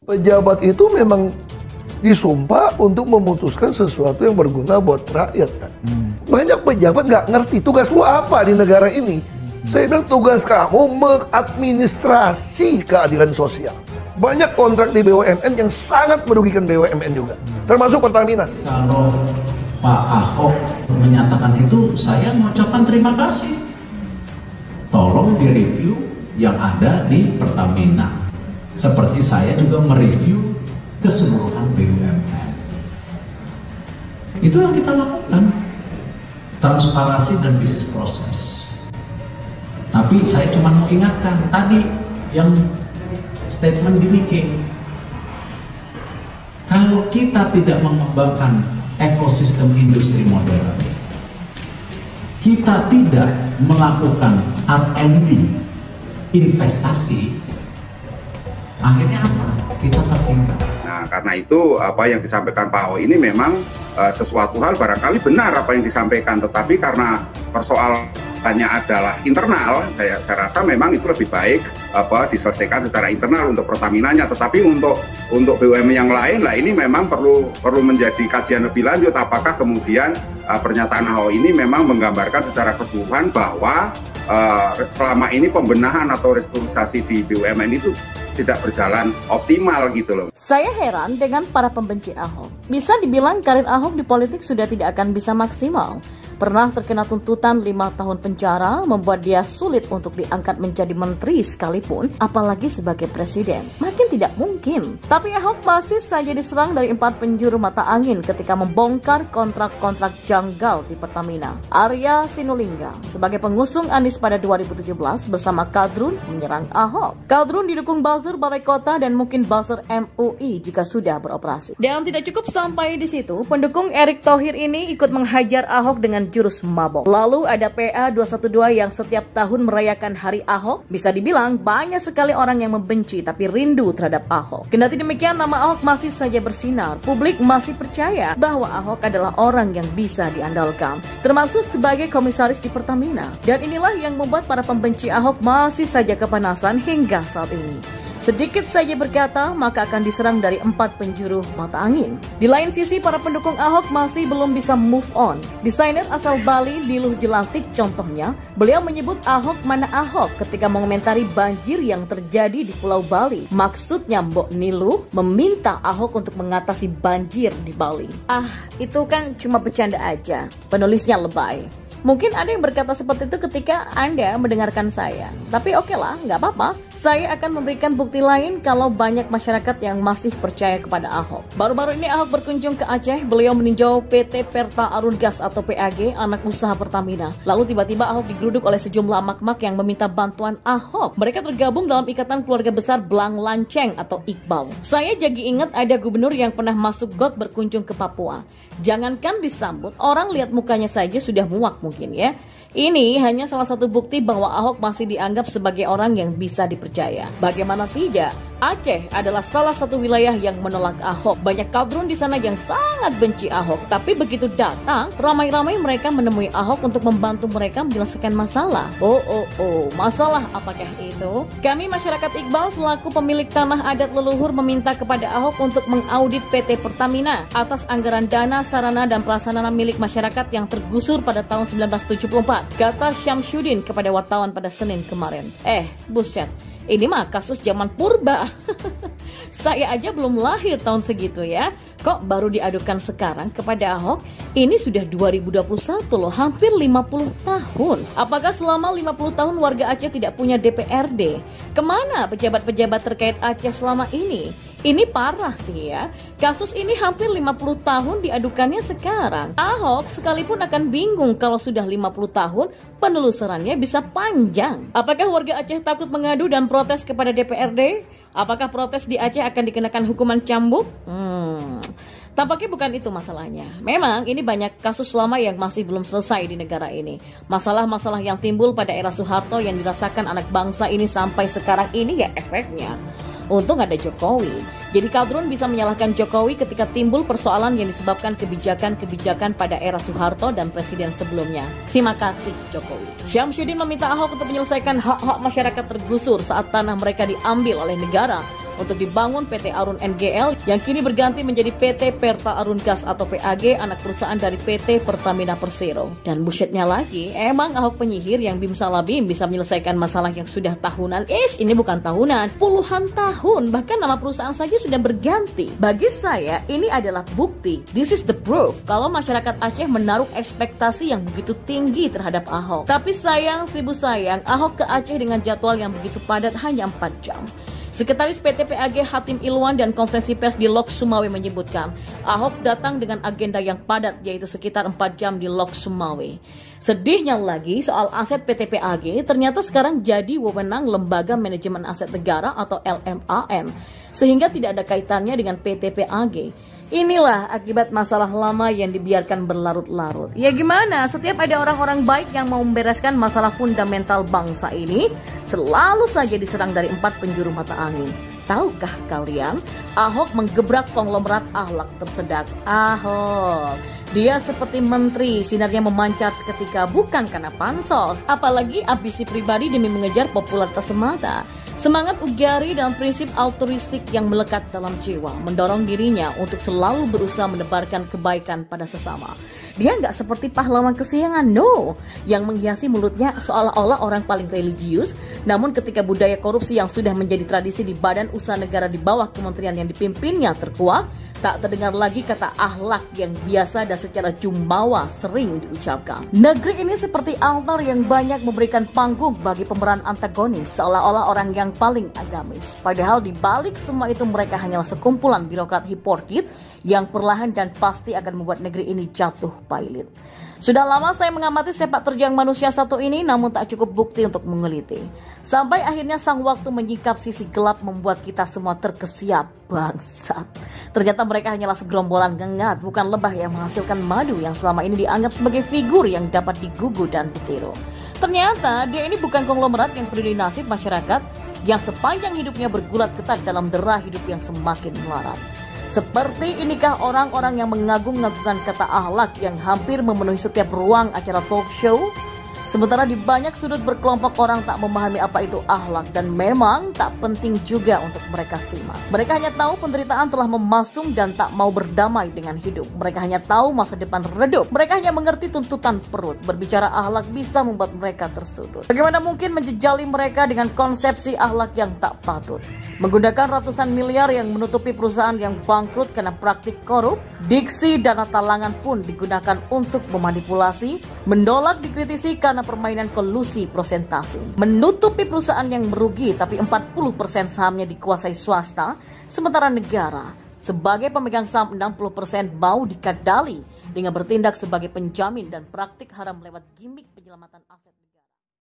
Pejabat itu memang disumpah untuk memutuskan sesuatu yang berguna buat rakyat kan. Banyak pejabat nggak ngerti tugas lu apa di negara ini. Saya bilang tugas kamu mengadministrasi keadilan sosial. Banyak kontrak di BUMN yang sangat merugikan BUMN juga, termasuk Pertamina. Kalau Pak Ahok menyatakan itu, saya mengucapkan terima kasih. Tolong direview yang ada di Pertamina. Seperti saya juga mereview keseluruhan BUMN. Itu yang kita lakukan, transparansi dan bisnis proses. Tapi saya cuma mau ingatkan tadi yang statement gini, kalau kita tidak mengembangkan ekosistem industri modern, kita tidak melakukan R&D, investasi, akhirnya apa? Kita tertinggal. Nah, karena itu apa yang disampaikan Pak Ahok ini memang sesuatu hal barangkali benar apa yang disampaikan, tetapi karena persoalannya adalah internal, saya rasa memang itu lebih baik diselesaikan secara internal untuk Pertaminanya. Tetapi untuk BUMN yang lain lah, ini memang perlu menjadi kajian lebih lanjut, apakah kemudian pernyataan Ahok ini memang menggambarkan secara keseluruhan bahwa selama ini pembenahan atau restrukturisasi di BUMN itu tidak berjalan optimal gitu loh. Saya heran dengan para pembenci Ahok. Bisa dibilang karir Ahok di politik sudah tidak akan bisa maksimal. Pernah terkena tuntutan 5 tahun penjara, membuat dia sulit untuk diangkat menjadi menteri sekalipun, apalagi sebagai presiden. Makin tidak mungkin. Tapi Ahok masih saja diserang dari 4 penjuru mata angin ketika membongkar kontrak-kontrak janggal di Pertamina. Arya Sinulinga sebagai pengusung Anies pada 2017 bersama Kadrun menyerang Ahok. Kadrun didukung buzzer Balai Kota dan mungkin buzzer MUI jika sudah beroperasi. Dan tidak cukup sampai di situ, pendukung Erick Thohir ini ikut menghajar Ahok dengan jurus mabok. Lalu ada PA 212 yang setiap tahun merayakan Hari Ahok. Bisa dibilang banyak sekali orang yang membenci tapi rindu terhadap Ahok. Kendati demikian, nama Ahok masih saja bersinar. Publik masih percaya bahwa Ahok adalah orang yang bisa diandalkan, termasuk sebagai komisaris di Pertamina. Dan inilah yang membuat para pembenci Ahok masih saja kepanasan hingga saat ini. Sedikit saja berkata, maka akan diserang dari 4 penjuru mata angin. Di lain sisi, para pendukung Ahok masih belum bisa move on. Desainer asal Bali, Niluh Jelantik contohnya, beliau menyebut Ahok mana Ahok ketika mengomentari banjir yang terjadi di Pulau Bali. Maksudnya Mbok Niluh meminta Ahok untuk mengatasi banjir di Bali. Itu kan cuma bercanda aja. Penulisnya lebay. Mungkin ada yang berkata seperti itu ketika Anda mendengarkan saya. Tapi oke lah, nggak apa-apa. Saya akan memberikan bukti lain kalau banyak masyarakat yang masih percaya kepada Ahok. Baru-baru ini Ahok berkunjung ke Aceh. Beliau meninjau PT Perta Arun Gas atau PAG, anak usaha Pertamina. Lalu tiba-tiba Ahok digeruduk oleh sejumlah mak-mak yang meminta bantuan Ahok. Mereka tergabung dalam ikatan keluarga besar Belang Lanceng atau Iqbal. Saya jadi ingat ada gubernur yang pernah masuk got berkunjung ke Papua. Jangankan disambut, orang lihat mukanya saja sudah muak mungkin ya. Ini hanya salah satu bukti bahwa Ahok masih dianggap sebagai orang yang bisa dipercaya. Bagaimana tidak? Aceh adalah salah satu wilayah yang menolak Ahok. Banyak kadrun di sana yang sangat benci Ahok. Tapi begitu datang, ramai-ramai mereka menemui Ahok untuk membantu mereka menyelesaikan masalah. Masalah apakah itu? Kami masyarakat Iqbal selaku pemilik tanah adat leluhur meminta kepada Ahok untuk mengaudit PT Pertamina atas anggaran dana, sarana, dan prasarana milik masyarakat yang tergusur pada tahun 1974. Kata Syamsuddin kepada wartawan pada Senin kemarin. Buset, ini mah kasus zaman purba. Saya aja belum lahir tahun segitu ya. Kok baru diadukan sekarang kepada Ahok? Ini sudah 2021 loh, hampir 50 tahun. Apakah selama 50 tahun warga Aceh tidak punya DPRD? Kemana pejabat-pejabat terkait Aceh selama ini? Ini parah sih ya. Kasus ini hampir 50 tahun diadukannya sekarang. Ahok sekalipun akan bingung kalau sudah 50 tahun penelusurannya bisa panjang. Apakah warga Aceh takut mengadu dan protes kepada DPRD? Apakah protes di Aceh akan dikenakan hukuman cambuk? Tampaknya bukan itu masalahnya. Memang ini banyak kasus lama yang masih belum selesai di negara ini. Masalah-masalah yang timbul pada era Soeharto yang dirasakan anak bangsa ini sampai sekarang ini ya efeknya. Untung ada Jokowi. Jadi kadrun bisa menyalahkan Jokowi ketika timbul persoalan yang disebabkan kebijakan-kebijakan pada era Soeharto dan presiden sebelumnya. Terima kasih Jokowi. Syamsuddin meminta Ahok untuk menyelesaikan hak-hak masyarakat tergusur saat tanah mereka diambil oleh negara. untuk dibangun PT Arun NGL yang kini berganti menjadi PT Perta Arun Gas atau PAG, anak perusahaan dari PT Pertamina Persero. Dan bullshitnya lagi, emang Ahok penyihir yang bim salah bim bisa menyelesaikan masalah yang sudah tahunan. Ini bukan tahunan, puluhan tahun, bahkan nama perusahaan saja sudah berganti. Bagi saya, ini adalah bukti, this is the proof, kalau masyarakat Aceh menaruh ekspektasi yang begitu tinggi terhadap Ahok. Tapi sayang, seribu sayang, Ahok ke Aceh dengan jadwal yang begitu padat hanya 4 jam. Sekretaris PT PAG Hatim Ilwan dan konferensi pers di Lok Sumawe menyebutkan Ahok datang dengan agenda yang padat, yaitu sekitar 4 jam di Lok Sumawe. Sedihnya lagi, soal aset PT PAG ternyata sekarang jadi wewenang Lembaga Manajemen Aset Negara atau LMAN, sehingga tidak ada kaitannya dengan PT PAG. Inilah akibat masalah lama yang dibiarkan berlarut-larut. Ya gimana, setiap ada orang-orang baik yang mau membereskan masalah fundamental bangsa ini, selalu saja diserang dari 4 penjuru mata angin. Tahukah kalian, Ahok menggebrak konglomerat akhlak tersedak. Ahok, dia seperti menteri, sinarnya memancar seketika bukan karena pansos, apalagi ambisi pribadi demi mengejar popularitas semata. Semangat ugari dan prinsip altruistik yang melekat dalam jiwa mendorong dirinya untuk selalu berusaha menebarkan kebaikan pada sesama. Dia nggak seperti pahlawan kesiangan, no, yang menghiasi mulutnya seolah-olah orang paling religius. Namun ketika budaya korupsi yang sudah menjadi tradisi di badan usaha negara di bawah kementerian yang dipimpinnya terkuak, tak terdengar lagi kata akhlak yang biasa dan secara jumawa sering diucapkan. Negeri ini seperti altar yang banyak memberikan panggung bagi pemeran antagonis, seolah-olah orang yang paling agamis. Padahal di balik semua itu mereka hanyalah sekumpulan birokrat hipokrit yang perlahan dan pasti akan membuat negeri ini jatuh pailit. Sudah lama saya mengamati sepak terjang manusia satu ini, namun tak cukup bukti untuk mengeliti. Sampai akhirnya sang waktu menyingkap sisi gelap membuat kita semua terkesiap. Bangsat. Ternyata mereka hanyalah segerombolan gengat, bukan lebah yang menghasilkan madu yang selama ini dianggap sebagai figur yang dapat digugu dan ditiru. Ternyata dia ini bukan konglomerat yang peduli nasib masyarakat yang sepanjang hidupnya bergulat ketat dalam derah hidup yang semakin melarat. Seperti inikah orang-orang yang mengagung-agungkan kata akhlak yang hampir memenuhi setiap ruang acara talk show? Sementara di banyak sudut berkelompok orang tak memahami apa itu akhlak dan memang tak penting juga untuk mereka simak. Mereka hanya tahu penderitaan telah memasung dan tak mau berdamai dengan hidup. Mereka hanya tahu masa depan redup. Mereka hanya mengerti tuntutan perut. Berbicara akhlak bisa membuat mereka tersudut. Bagaimana mungkin menjejali mereka dengan konsepsi akhlak yang tak patut? Menggunakan ratusan miliar yang menutupi perusahaan yang bangkrut karena praktik korup, diksi dana talangan pun digunakan untuk memanipulasi, menolak dikritisi karena permainan kolusi prosentasi, menutupi perusahaan yang merugi tapi 40% sahamnya dikuasai swasta, sementara negara sebagai pemegang saham 60% mau dikadali dengan bertindak sebagai penjamin dan praktik haram lewat gimmick penyelamatan aset.